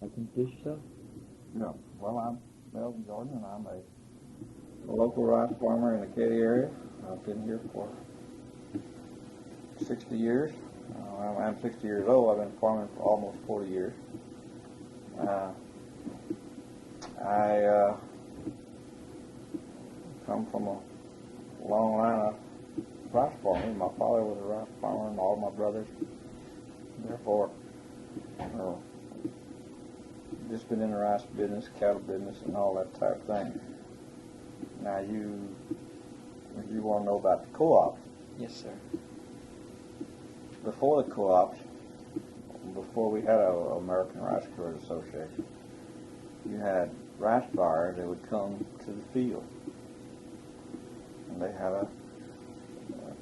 I can introduce yourself. Yeah. Well, I'm Melvin Jordan, and I'm a local rice farmer in the Katy area. I've been here for 60 years. I'm 60 years old. I've been farming for almost 40 years. I come from a long line of rice farmers. My father was a rice farmer, and all my brothers. Therefore, just been in the rice business, cattle business, and all that type of thing. Now, you want to know about the co-ops. Yes, sir. Before the co-ops, before we had an American Rice Growers Association, you had rice buyers that would come to the field. And they had a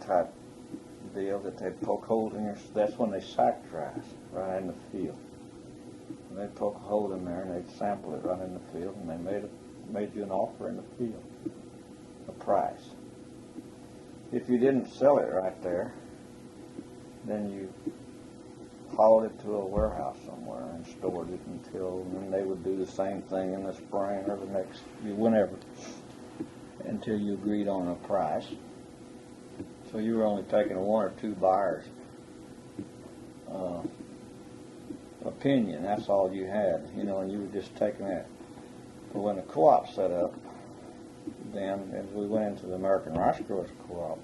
type deal that they'd poke holes in your, that's when they sacked rice, right in the field. And they'd poke a hole in there and they'd sample it right in the field, and they made you an offer in the field, a price. If you didn't sell it right there, then you hauled it to a warehouse somewhere and stored it until, and then they would do the same thing in the spring or the next, whenever, until you agreed on a price. So you were only taking one or two buyers' opinion. That's all you had, and you were just taking that. But when the co-op set up, then, as we went into the American Rice Growers Co-op,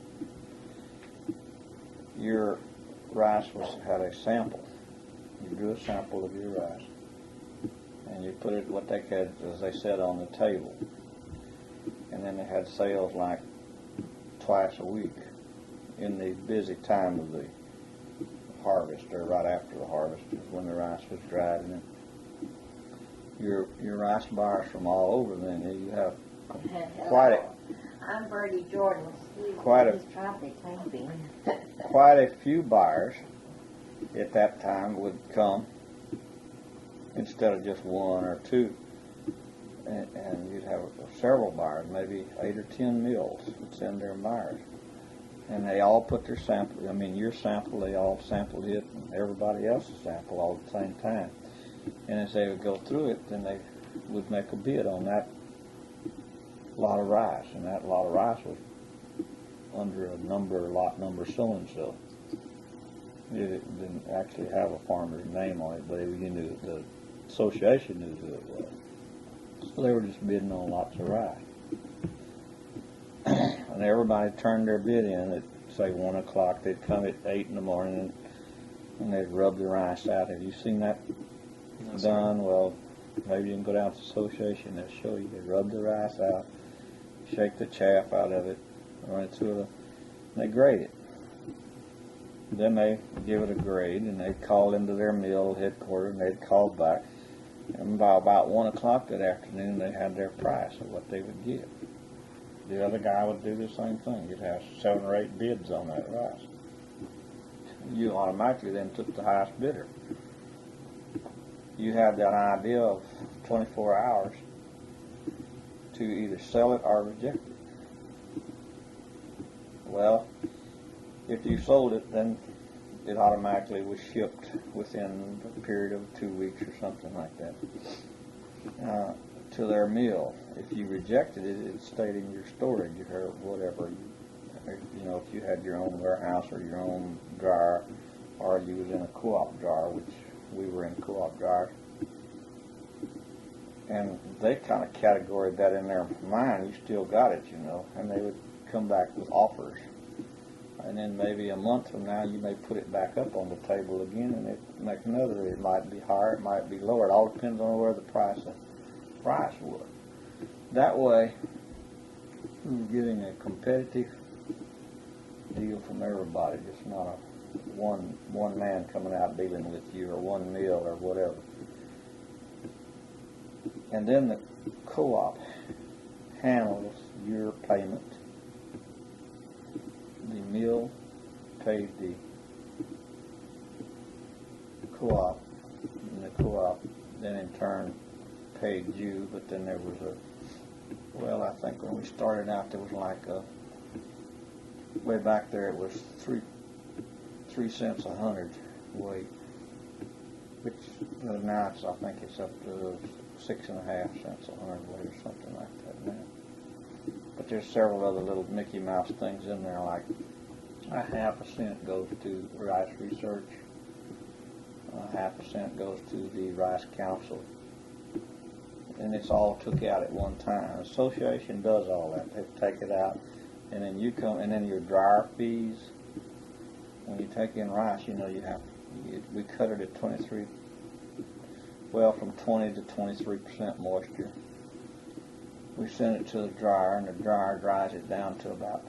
your rice had a sample. You drew a sample of your rice, and you put it, what they had, as they said, on the table. And then they had sales like twice a week in the busy time of the harvest, or right after the harvest, is when the rice was dried. And your rice buyers from all over, then you have quite a... I'm Bertie Jordan. Quite a few buyers at that time would come instead of just one or two, and you'd have several buyers, maybe 8 or 10 mills would send their buyers, and they all put their sample. Your sample, they all sampled it, and everybody else's sample all at the same time. And as they would go through it, then they would make a bid on that lot of rice, and that lot of rice was under a lot number so-and-so. It didn't actually have a farmer's name on it, but the association knew who it was. So they were just bidding on lots of rice. And everybody turned their bid in at, say, 1 o'clock. They'd come at 8 in the morning, and they'd rub the rice out. Have you seen that done? Well, maybe you can go down to the association. They'll show you. They rub the rice out, shake the chaff out of it, run it through and they grade it. Then they give it a grade, and they'd call into their mill headquarters, and they'd call back. And by about 1 o'clock that afternoon, they had their price of what they would give. The other guy would do the same thing. You'd have 7 or 8 bids on that rice. You automatically then took the highest bidder. You had that idea of 24 hours to either sell it or reject it. Well, if you sold it, then it automatically was shipped within a period of 2 weeks or something like that to their mill. If you rejected it, it stayed in your storage or whatever. If you had your own warehouse or your own jar, or you was in a co-op jar, which we were in co-op jars. And they kind of categorized that in their mind. You still got it, and they would come back with offers. And then maybe a month from now, you may put it back up on the table again, and it make another. It might be higher, it might be lower. It all depends on where the price was. That way, you're getting a competitive deal from everybody. Just not a one man coming out dealing with you, or one mill, or whatever. And then the co-op handles your payment. The mill paid the co-op, and the co-op then in turn paid you, but then there was I think when we started out there was way back there it was 3 cents a hundred weight. which now I think it's up to 6.5 cents a hundredweight or something like that now. But there's several other little Mickey Mouse things in there, like 0.5 cent goes to rice research, 0.5 cent goes to the Rice Council, and it's all took out at one time. The association does all that. They take it out, and then you come, and then your dryer fees. When you take in rice, you know we cut it at 23. Well, from 20 to 23% moisture. We send it to the dryer, and the dryer dries it down to about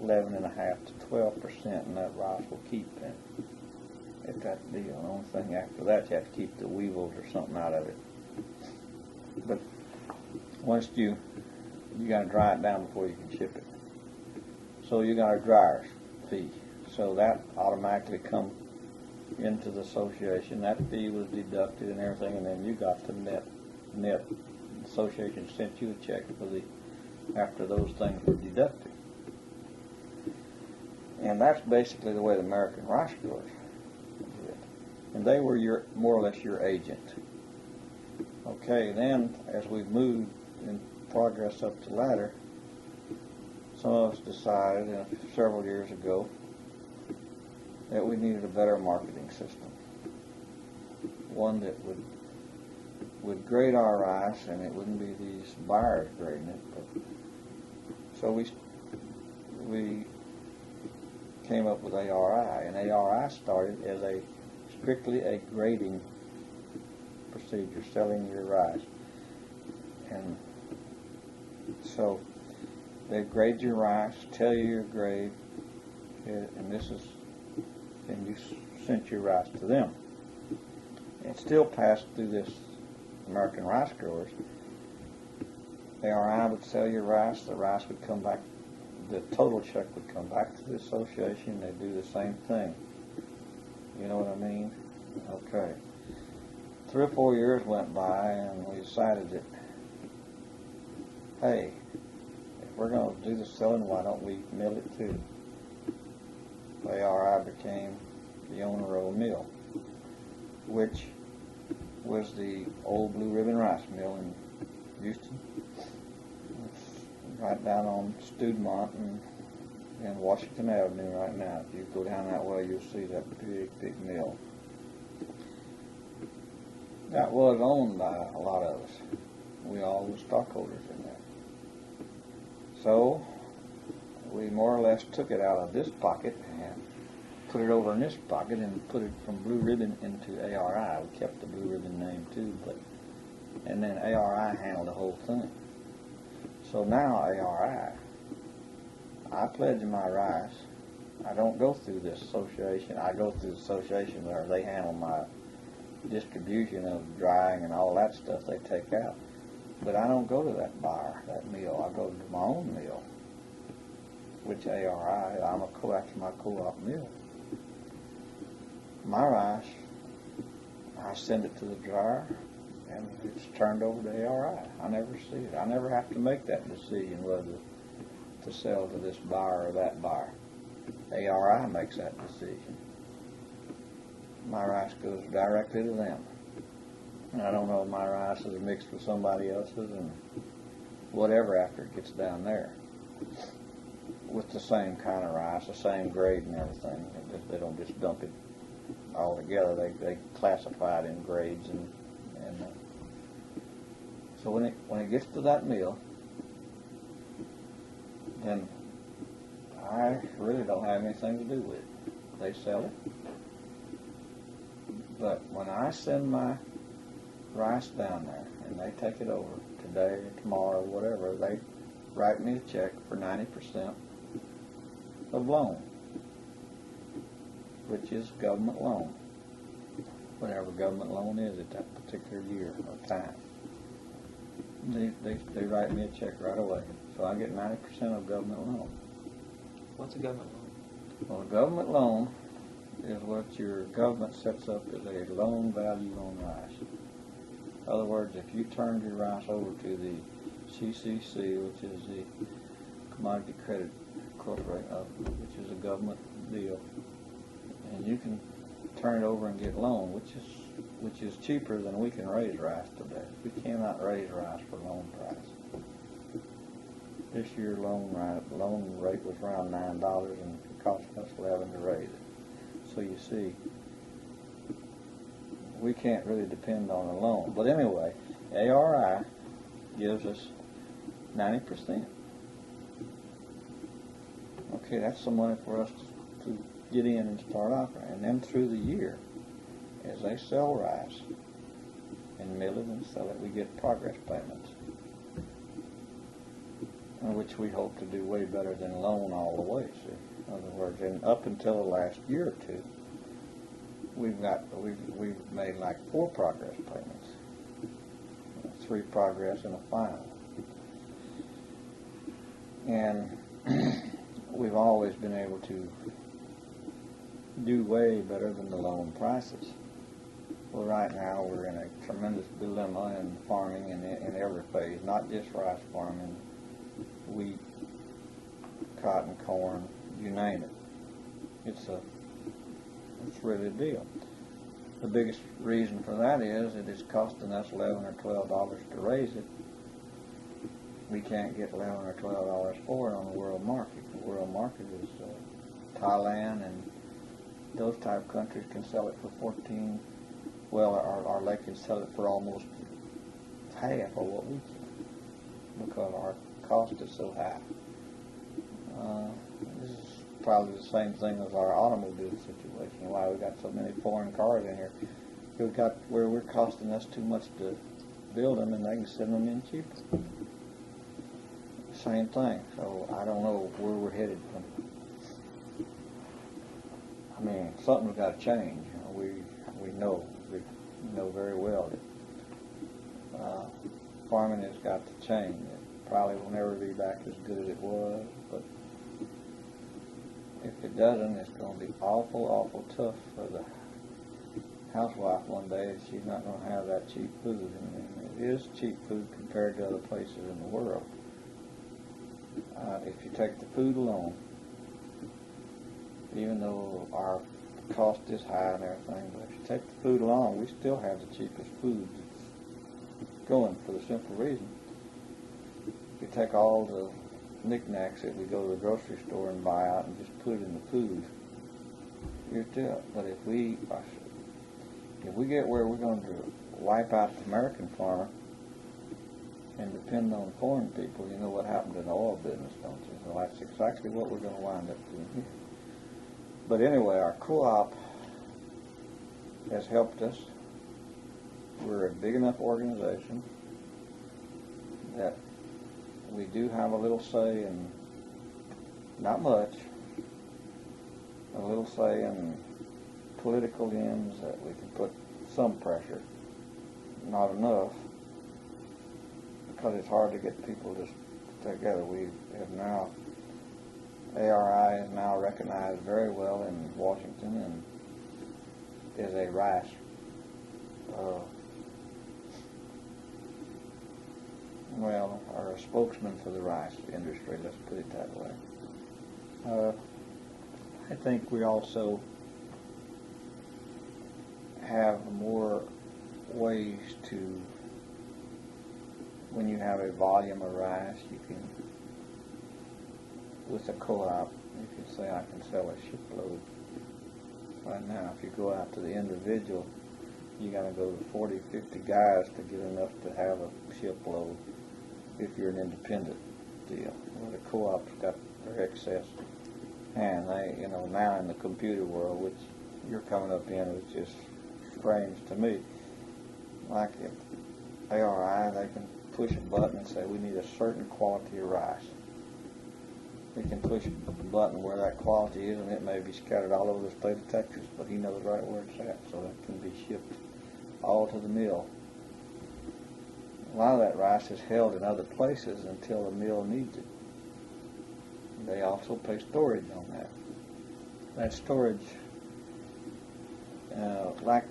11.5 to 12%, and that rice will keep at that deal. The only thing after that, you have to keep the weevils or something out of it. But once you got to dry it down before you can ship it. So you got a dryer's fee. So that automatically come into the association. That fee was deducted and everything, and then you got the net. The association sent you a check for after those things were deducted. And that's basically the way the American rice growers did. And they were more or less your agent. Okay, then as we've moved in progress up the ladder, some of us decided several years ago that we needed a better marketing system. One that would grade our rice, and it wouldn't be these buyers grading it. So we came up with ARI, and ARI started as strictly a grading procedure, selling your rice. And so they grade your rice, tell you your grade, and you sent your rice to them. It still passed through this American Rice Growers. ARI would sell your rice, the rice would come back, the total check would come back to the association, they'd do the same thing. You know what I mean? Okay. 3 or 4 years went by, and we decided that, hey, if we're going to do the selling, why don't we mill it too? ARI became the owner of a mill, which was the old Blue Ribbon Rice Mill in Houston. It's right down on Studemont and Washington Avenue right now. If you go down that way, you'll see that big mill. That was owned by a lot of us. We all were stockholders in that. So we more or less took it out of this pocket and put it over in this pocket and put it from Blue Ribbon into ARI. We kept the Blue Ribbon name too, and then ARI handled the whole thing. So now ARI, I pledge my rice. I don't go through this association. I go through the association where they handle my distribution of drying and all that stuff they take out. But I don't go to that bar, that mill. I go to my own mill, which ARI, that's my co-op mill. My rice, I send it to the dryer, and it's turned over to ARI. I never see it. I never have to make that decision whether to sell to this buyer or that buyer. ARI makes that decision. My rice goes directly to them. And I don't know if my rice is mixed with somebody else's and whatever after it gets down there. With the same kind of rice, the same grade and everything. They don't just dump it all together. They classify it in grades and so when it gets to that mill, then I really don't have anything to do with it. They sell it. But when I send my rice down there and they take it over today or tomorrow or whatever, they write me a check for 90% of loan, which is government loan, whatever government loan is at that particular year or time. They write me a check right away, so I get 90% of government loan. What's a government loan? Well, a government loan is what your government sets up as a loan value on rice. In other words, if you turned your rice over to the CCC, which is the Commodity Credit Corporation, which is a government deal, and you can turn it over and get loan, which is which is cheaper than we can raise rice today. We cannot raise rice for loan price. This year loan rate was around $9 and it cost us $11 to raise it. So you see, we can't really depend on a loan. But anyway, ARI gives us 90%. Okay, that's some money for us to get in and start operating. And then through the year, as they sell rice and mill it and sell it, we get progress payments, which we hope to do way better than loan all the way. See, in other words, and up until the last year or two, we've made like 4 progress payments, 3 progress and a final, and we've always been able to do way better than the loan prices. Well, right now we're in a tremendous dilemma in farming in every phase, not just rice farming, wheat, cotton, corn, you name it. It's really a deal. The biggest reason for that is it is costing us $11 or $12 to raise it. We can't get $11 or $12 for it on the world market. The world market is Thailand and those type of countries can sell it for 14. Well, or they can sell it for almost half of what we can because our cost is so high. This is probably the same thing as our automobile situation. Why we got so many foreign cars in here? We've got where we're costing us too much to build them, and they can send them in cheaper. Same thing. So I don't know where we're headed from. I mean, something's got to change. We know very well that farming has got to change. It probably will never be back as good as it was, but if it doesn't, it's going to be awful tough for the housewife one day. She's not going to have that cheap food. And it is cheap food compared to other places in the world. If you take the food alone, even though our cost is high and everything, but if you take the food alone, we still have the cheapest food going for the simple reason. If you take all the knickknacks that we go to the grocery store and buy out and just put it in the food, you're still. But if we get where we're going to wipe out the American farmer and depend on foreign people, you know what happened in the oil business, don't you? So that's exactly what we're going to wind up doing here. But anyway, our co-op has helped us. We're a big enough organization that we do have a little say in, not much, a little say in political ends that we can put some pressure, not enough, because it's hard to get people to stay together. We have now, ARI is now recognized very well in Washington and is a rice or a spokesman for the rice industry, let's put it that way. I think we also have more ways to, when you have a volume of rice, you can, with a co-op, you can say I can sell a shipload. Right now, if you go out to the individual, you got to go to 40, 50 guys to get enough to have a shipload if you're an independent deal. Well, the co-op's got their excess. And they, now in the computer world, which you're coming up in, is just strange to me. Like if ARI, they can push a button and say we need a certain quality of rice. He can push a button where that quality is, and it may be scattered all over the state of Texas, but he knows right where it's at, so that can be shipped all to the mill. A lot of that rice is held in other places until the mill needs it. They also pay storage on that. That storage, like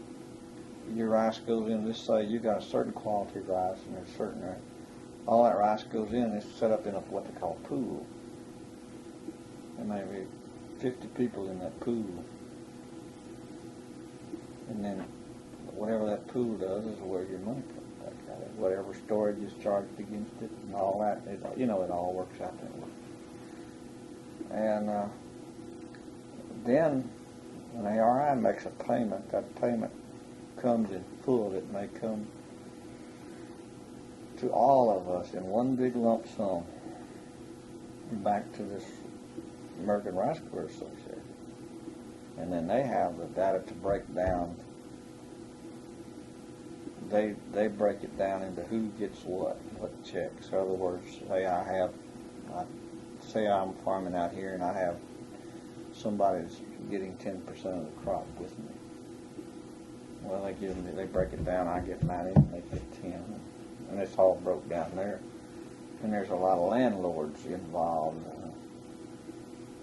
your rice goes in, let's say you got a certain quality of rice, and there's certain, all that rice goes in, it's set up in what they call a pool. There may be 50 people in that pool. And then whatever that pool does is where your money comes back out of. Whatever storage is charged against it and all that, it all works out that way. And then when ARI makes a payment, that payment comes in full. It may come to all of us in one big lump sum back to this American Rascal Association. And then they have the data to break down. They break it down into who gets what checks. In other words, say I'm farming out here and I have somebody's getting 10% of the crop with me. Well, they break it down. I get 90, and they get 10, and it's all broke down there. And there's a lot of landlords involved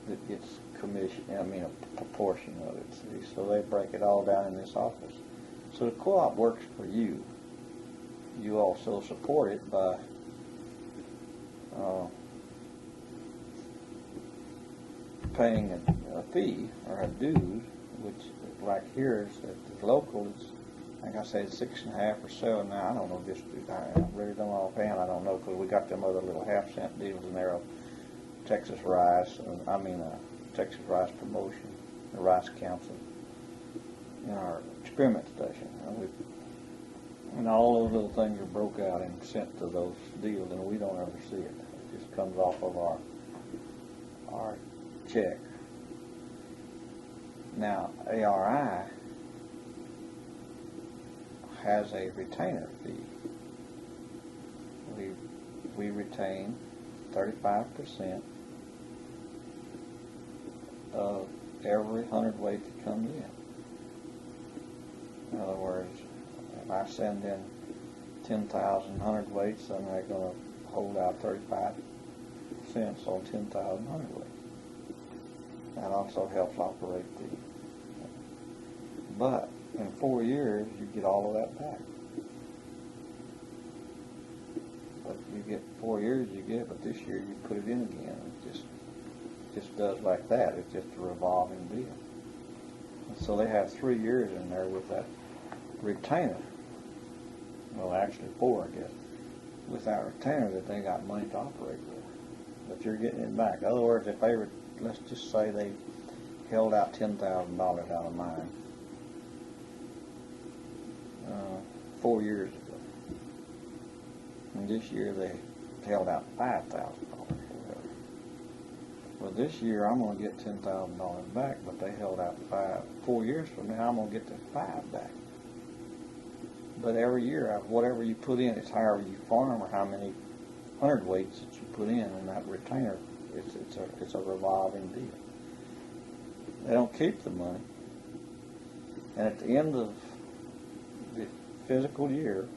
that gets commission. A proportion of it. See, so they break it all down in this office. So the co-op works for you. You also support it by paying a fee or a dues, which, like here, is at the local, it's, like I say, it's 6.5 or 7 now. I don't know, I really don't offhand. I don't know, because we got them other little half-cent deals in there of Texas Rice, Texas Rice Promotion, the Rice Council, in our experiment station. And all those little things are broke out and sent to those deals, and we don't ever see it. It just comes off of our check. Now, ARI has a retainer fee. We retain 35% of every hundredweight that comes in. In other words, if I send in 10,000 hundredweights, then they're going to hold out 35 cents on 10,000 hundredweights. That also helps operate but in 4 years, you get all of that back. But you get 4 years, but this year you put it in again. It just does like that. It's just a revolving deal. And so they have 3 years in there with that retainer. Well, actually 4, I guess, with that retainer that they got money to operate with. But you're getting it back. In other words, if they let's just say they held out $10,000 out of mine 4 years ago, and this year they held out $5,000. Well, this year I'm going to get $10,000 back, but they held out 5. 4 years from now, I'm going to get the 5 back. But every year, whatever you put in, it's however you farm or how many hundredweights that you put in that retainer. It's a revolving deal. They don't keep the money, and at the end of the physical year,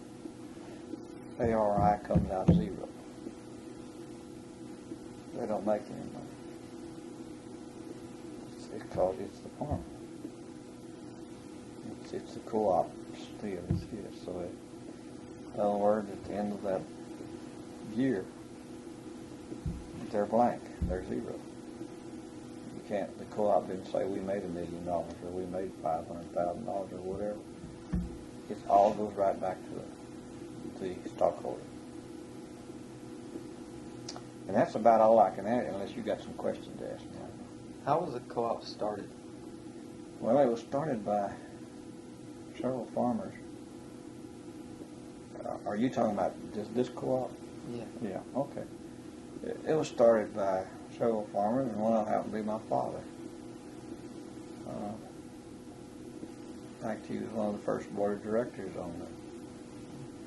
ARI comes out 0. They don't make any money. It's because it's the farmer. It's the co-op deal. So in other words, at the end of that year, they're blank. They're 0. You can't. The co-op didn't say we made $1 million or we made $500,000 or whatever. It all goes right back to the stockholder. And that's about all I can add, unless you got some questions to ask me. How was the co-op started? Well, it was started by several farmers. Are you talking about this co-op? Yeah. Yeah, okay. It was started by several farmers, and one of them happened to be my father. In fact, he was one of the first board of directors on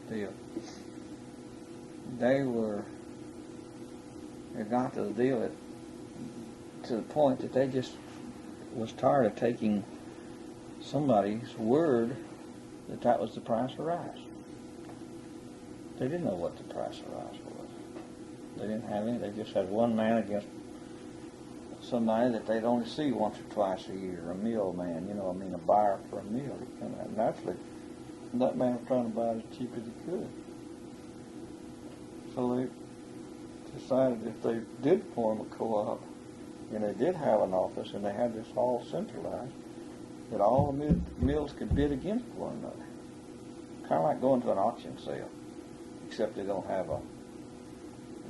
the deal. They got to the deal to the point that they just was tired of taking somebody's word that was the price of rice. They didn't know what the price of rice was. They didn't have any. They just had one man against somebody that they'd only see once or twice a year, a mill man, a buyer for a mill. And naturally, that man was trying to buy it as cheap as he could. So they decided if they did form a co-op, and they did have an office, and they had this all centralized, that all the mills could bid against one another. kind of like going to an auction sale, except they don't have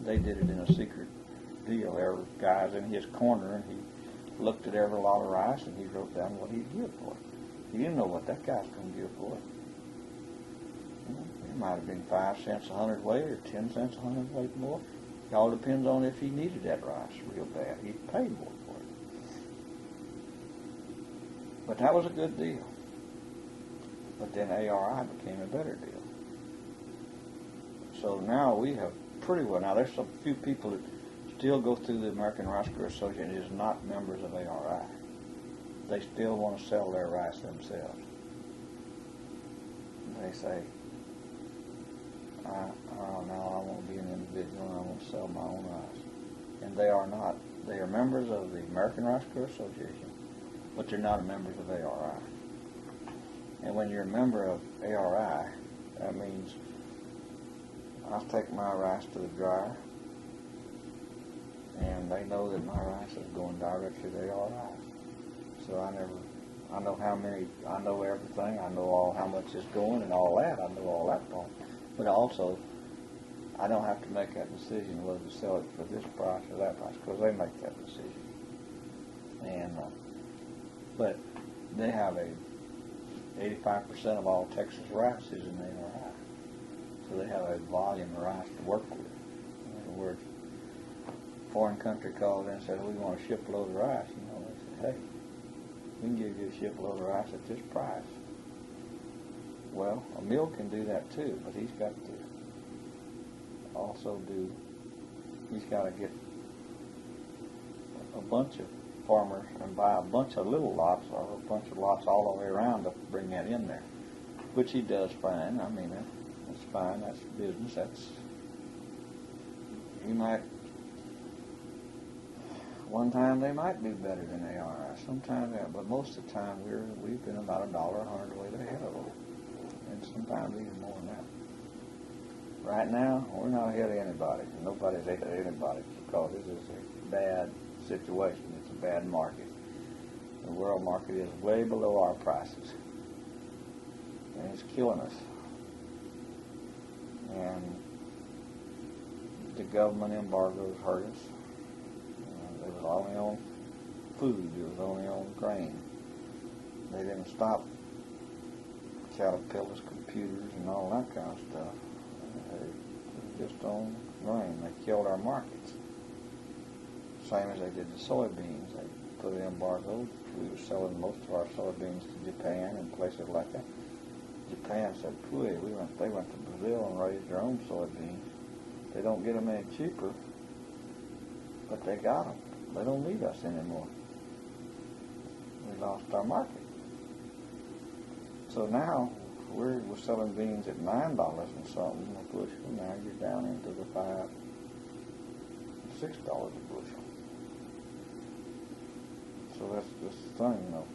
they did it in a secret deal. Every guy's in his corner, and he looked at every lot of rice, and he wrote down what he'd give for it. He didn't know what that guy's going to give for it. It might have been 5 cents a hundredweight or 10 cents a hundredweight more. It all depends on if he needed that rice real bad. He'd pay more for it. But that was a good deal. But then ARI became a better deal. So now we have pretty well. Now there's a few people that still go through the American Rice Growers Association is not members of ARI. They still want to sell their rice themselves. They say, I want to be an individual and I want to sell my own rice. And they are not. They are members of the American Rice Growers Association, but they're not members of ARI. And when you're a member of ARI, that means I'll take my rice to the dryer, and they know that my rice is going directly to ARI. So I know how many, I know everything, I know how much is going and all that, I know all that part. But also, I don't have to make that decision whether to sell it for this price or that price, because they make that decision. And, but they have 85% of all Texas rice is in ARI. So they have a volume of rice to work with. In other words, a foreign country called in and said, we want a shipload of rice. They said, hey, we can give you a shipload of rice at this price. Well, a mill can do that too, but he's got to also he's got to get a bunch of farmers and buy a bunch of little lots or a bunch of lots all the way around to bring that in there, which he does fine. I mean, that's fine. That's business. One time they might do better than ARI. Sometimes, but most of the time we've been about $1 a hundredweight ahead of them, and sometimes even more than that. Right now, we're not ahead of anybody. Nobody's ahead of anybody because this is a bad situation. It's a bad market. The world market is way below our prices, and it's killing us. And the government embargoes hurt us. It was only on food. It was only on grain. They didn't stop Caterpillar's computers and all that kind of stuff. It was just on grain. They killed our markets. Same as they did the soybeans. They put an embargo. We were selling most of our soybeans to Japan and places like that. Japan said, "Pooey, they went to Brazil and raised their own soybeans. They don't get them any cheaper, but they got them. They don't need us anymore. We lost our market." So now we're selling beans at $9 and something a bushel. Now you're down into the $5, $6 a bushel. So that's just the thing, you know.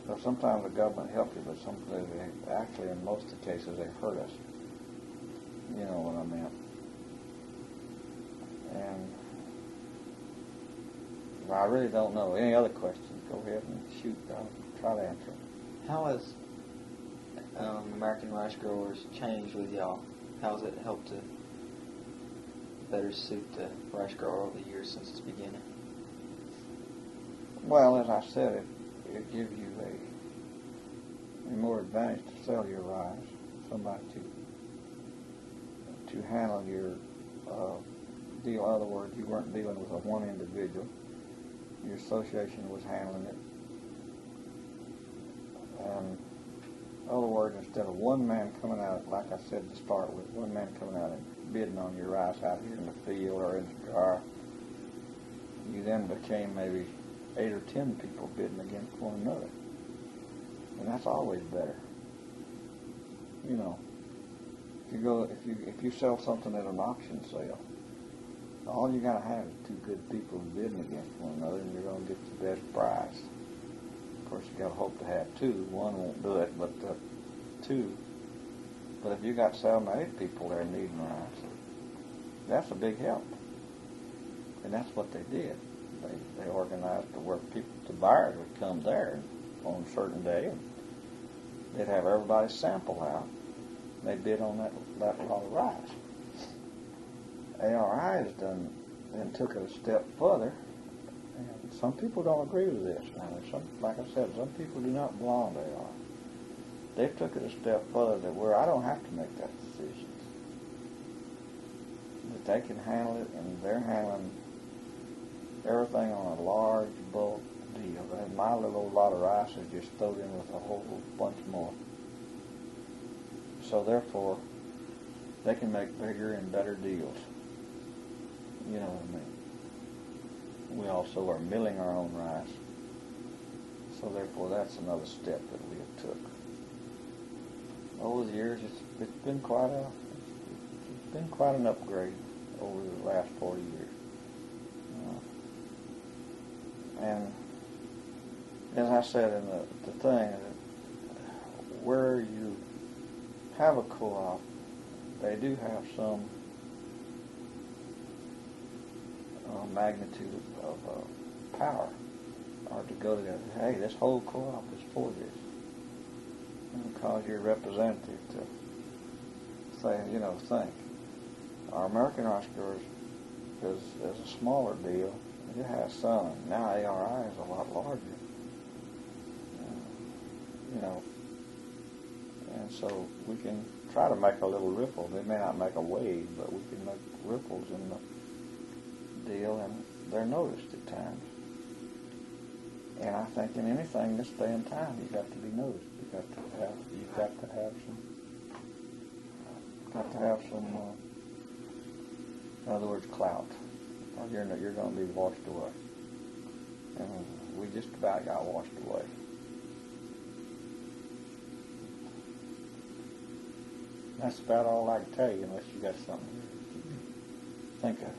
So sometimes the government helps you, but sometimes they actually, in most of the cases, they hurt us. You know what I meant. And I really don't know. Any other questions? Go ahead and shoot. I'll try to answer them. How has American Rice Growers changed with y'all? How has it helped to better suit the rice grower over the years since its beginning? Well, as I said, it gives you a more advantage to sell your rice, somebody to handle your deal. In other words, you weren't dealing with one individual. Your association was handling it. And in other words, instead of one man coming out, like I said to start with, one man coming out and bidding on your rice out here in the field or in the jar, you then became maybe 8 or 10 people bidding against one another. And that's always better. You know, if you sell something at an auction sale, all you gotta have is 2 good people bidding against one another, and you're gonna get the best price. Of course, you gotta hope to have 2. One won't do it, but 2. But if you got 7 or 8 people there needing rice, that's a big help. And that's what they did. They organized to where the buyers would come there on a certain day they'd have everybody sample out. They bid on that lot of rice. ARI has done and took it a step further. And some people don't agree with this. Now, like I said, some people do not belong to ARI. They've took it a step further to where I don't have to make that decision. That they can handle it, and they're handling everything on a large bulk deal. And my little old lot of rice is just thrown in with a whole bunch more. So therefore, they can make bigger and better deals. You know what I mean? We also are milling our own rice. So therefore, that's another step that we have took. Over the years, it's been quite an upgrade over the last 40 years. And as I said in the thing, where you have a co-op, they do have some magnitude of power, or to go together. Hey, this whole co-op is for this, and cause your representative to say, think. Our American rice growers is a smaller deal. It has some. Now ARI is a lot larger. And so we can try to make a little ripple. They may not make a wave, but we can make ripples in the deal, and they're noticed at times. And I think in anything this day and time, you've got to be noticed. You've got to have some. In other words, clout, or you're going to be washed away. And we just about got washed away. That's about all I can tell you, unless you got something to think of.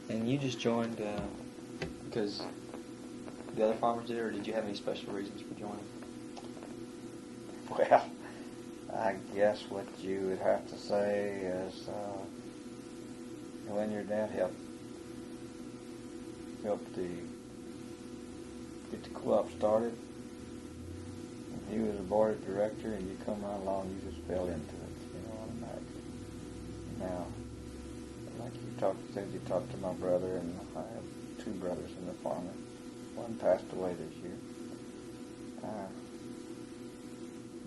And you just joined because the other farmers did, or did you have any special reasons for joining? Well, I guess what you would have to say is when your dad helped get the co-op started, and he was a board of director, and you come right along, you just fell into it, automatically. Now, like you talked to my brother, and I have two brothers in the farming. One passed away this year.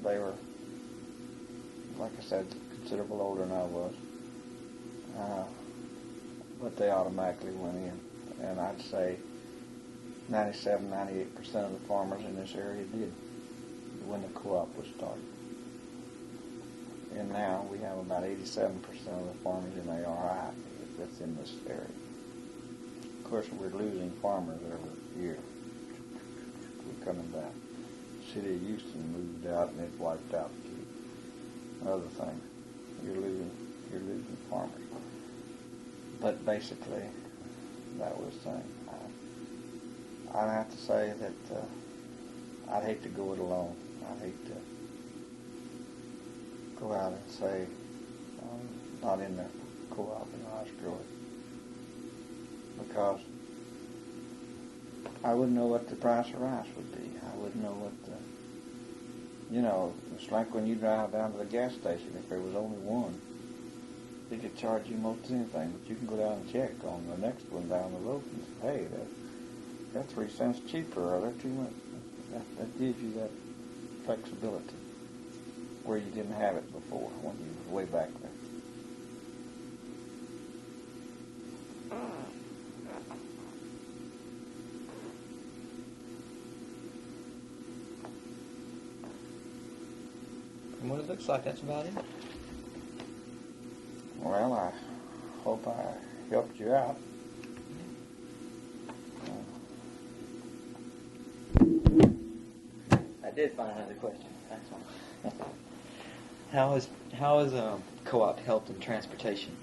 They were, like I said, considerable older than I was. But they automatically went in. And I'd say 97, 98% of the farmers in this area did when the co-op was started. And now we have about 87% of the farmers in ARI that's in this area. Of course, we're losing farmers every year. We're coming back. The city of Houston moved out and it wiped out another thing. You're losing farmers. But basically, that was the thing. I'd have to say that I'd hate to go it alone. I'd hate to go out and say I'm not in the co-op and rice growers, because I wouldn't know what the price of rice would be. I wouldn't know what it's like when you drive down to the gas station. If there was only one, they could charge you most anything, but you can go down and check on the next one down the road and say, hey, that's 3 cents cheaper, or that's too much. That gives you that flexibility where you didn't have it before when you was way back there. And what it looks like, that's about it. Well, I hope I helped you out. I did find another question. Thanks, Mom. How is co-op helped in transportation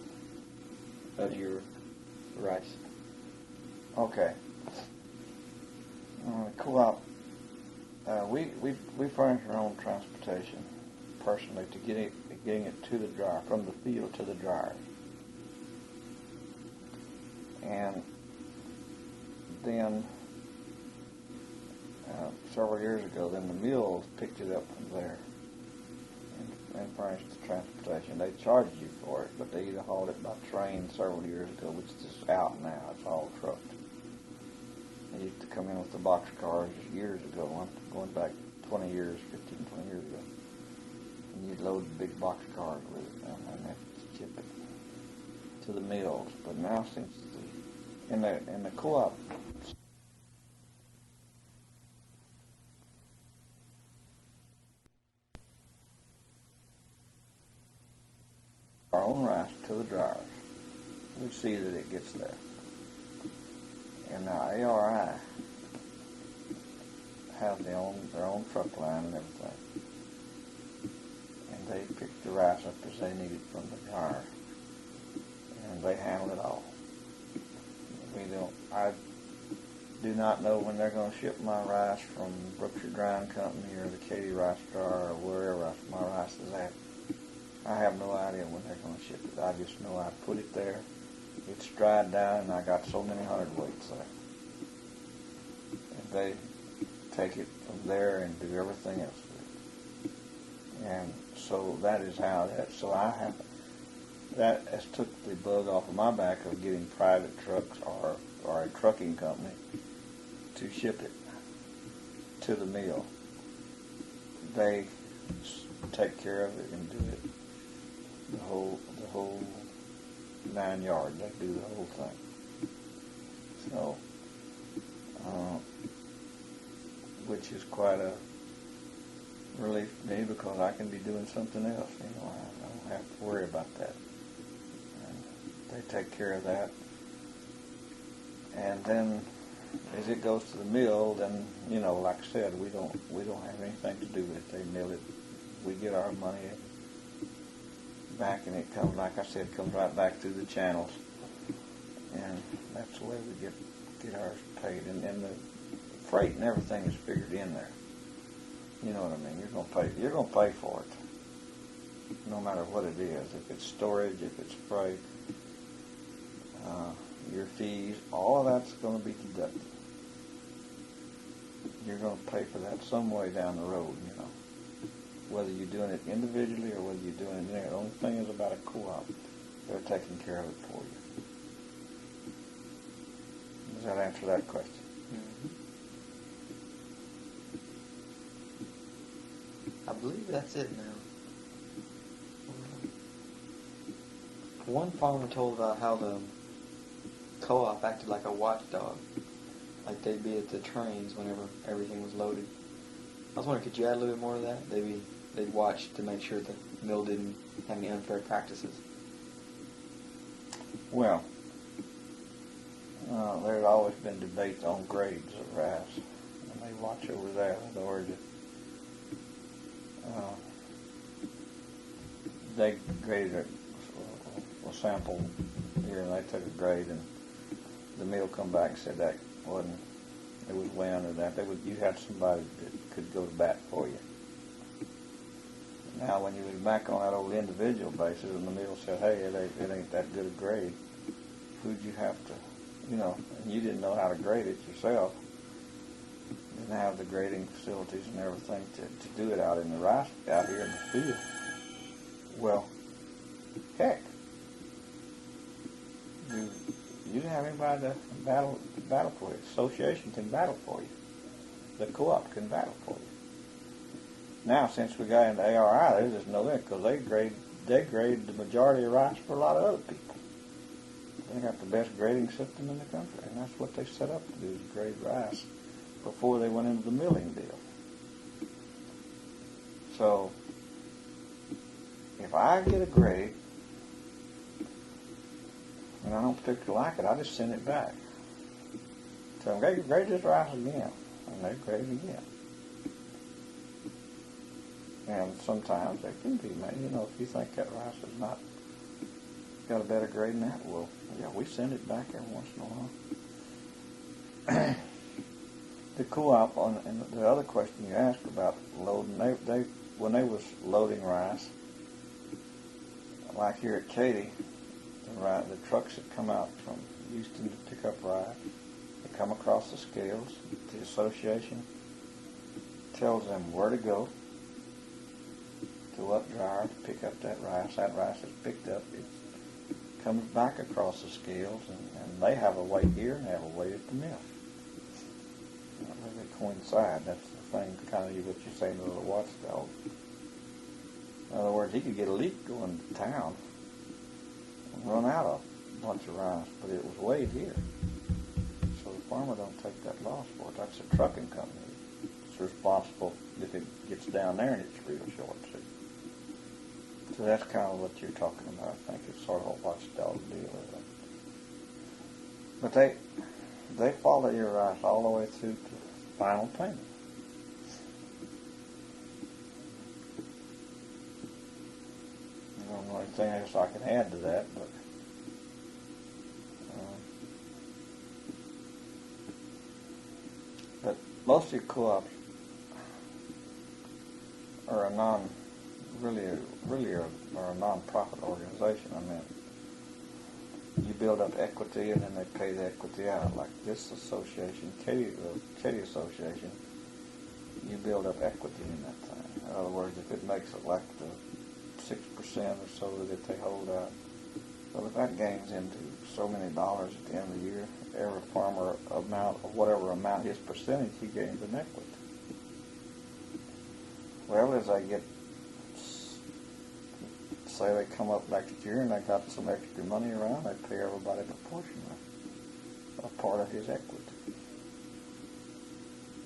of your rice? Okay. Co-op. We furnish our own transportation personally to getting it to the dryer, from the field to the dryer. And then several years ago, then the mills picked it up from there and furnished the transportation. They charged you for it, but they either hauled it by train several years ago, which is just out now. It's all trucked. They used to come in with the box cars years ago. I'm going back 20 years, 15, 20 years ago. And you'd load the big box cars with it and have to ship it to the mills. But now since in the co-op our own rice to the dryers, we see that it gets there. And now ARI have their own truck line and everything. And they pick the rice up as they need it from the dryer. And they handle it all. I do not know when they're going to ship my rice from Brookshire Grind Company or the Katy Rice Jar or wherever my rice is at. I have no idea when they're going to ship it. I just know I put it there. It's dried down, and I got so many hundredweights there. And they take it from there and do everything else with it. And so that is how that. So that has took the bug off of my back of getting private trucks or a trucking company to ship it to the mill. They take care of it and do it the whole 9 yards. They do the whole thing. So, which is quite a relief to me because I can be doing something else. I don't have to worry about that. And they take care of that. And then, as it goes to the mill, then like I said, we don't have anything to do with it. They mill it. We get our money back, and it comes, like I said, comes right back through the channels, and that's the way we get ours paid. And the freight and everything is figured in there. You know what I mean? You're gonna pay for it, no matter what it is. If it's storage, if it's freight, your fees, all of that's going to be deducted. You're going to pay for that some way down the road, whether you're doing it individually or whether you're doing it there. The only thing is about a co-op. They're taking care of it for you. Does that answer that question? Mm-hmm. I believe that's it now. One farmer told about how the co-op acted like a watchdog. Like they'd be at the trains whenever everything was loaded. I was wondering, could you add a little bit more to that? They'd watch to make sure the mill didn't have any unfair practices. Well, there's always been debates on grades of rice, and they watch over that. In other words, they graded a sample here, and they took a grade, and the mill come back and said that it was win or that. You had somebody that could go to bat for you. Now, when you was back on that old individual basis, and the mill said, hey, it ain't that good a grade, who'd you have to, and you didn't know how to grade it yourself. You didn't have the grading facilities and everything to do it out in the rice, out here in the field. Well, heck, you didn't have anybody to battle for you. The association can battle for you. The co-op can battle for you. Now, since we got into ARI, there's just no limit because they grade the majority of rice for a lot of other people. They got the best grading system in the country, and that's what they set up to do, is grade rice before they went into the milling deal. So, if I get a grade, and I don't particularly like it, I just send it back. Tell them, grade this rice again, and they grade it again. And sometimes they can be made. If you think that rice has not got a better grade than that, well, yeah, we send it back every once in a while. The co-op, and the other question you asked about loading, they when they was loading rice, like here at Katy, the trucks that come out from Houston to pick up rice, they come across the scales. The association tells them where to go, to what dryer to pick up that rice. That rice is picked up. It comes back across the scales, and they have a weight here and they have a weight at the mill. They coincide. That's the thing, kind of what you're saying to the watchdog. In other words, he could get a leak going to town and run out a bunch of rice, but it was weighed here. So the farmer don't take that loss for it. That's a trucking company. It's responsible if it gets down there and it's real short. So that's kind of what you're talking about. I think it's sort of a watchdog deal. But they follow your rice all the way through to final payment. I don't know anything else I can add to that, but most of your co-ops are a are a non-profit organization. I mean, you build up equity and then they pay the equity out. Like this association, Katy Association, you build up equity in that thing. In other words, if it makes it like the 6% or so that they hold out, well, if that gains into so many dollars at the end of the year, every farmer amount, or whatever amount his percentage, he gains an equity. Well, as I get, say they come up next year and they got some extra money around, they pay everybody proportionally a part of his equity.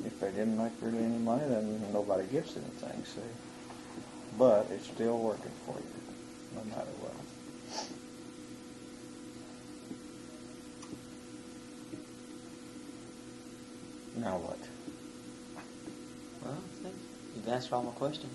If they didn't make really any money, then nobody gets anything, see? But it's still working for you, no matter what. Now what? Well, I think you've answered all my questions.